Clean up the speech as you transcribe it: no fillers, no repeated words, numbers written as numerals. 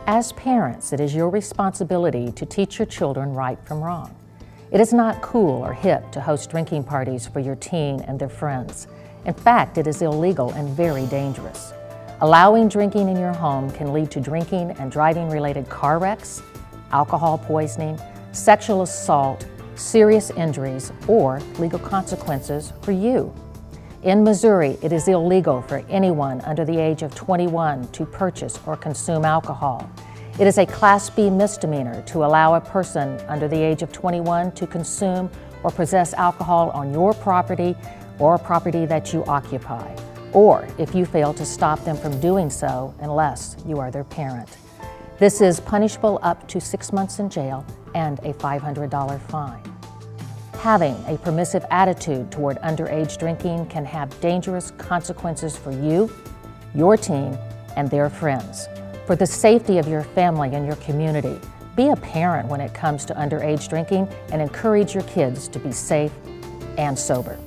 As parents, it is your responsibility to teach your children right from wrong. It is not cool or hip to host drinking parties for your teen and their friends. In fact, it is illegal and very dangerous. Allowing drinking in your home can lead to drinking and driving-related car wrecks, alcohol poisoning, sexual assault, serious injuries, or legal consequences for you. In Missouri, it is illegal for anyone under the age of 21 to purchase or consume alcohol. It is a Class B misdemeanor to allow a person under the age of 21 to consume or possess alcohol on your property or property that you occupy, or if you fail to stop them from doing so unless you are their parent. This is punishable up to 6 months in jail and a $500 fine. Having a permissive attitude toward underage drinking can have dangerous consequences for you, your teen, and their friends. For the safety of your family and your community, be a parent when it comes to underage drinking and encourage your kids to be safe and sober.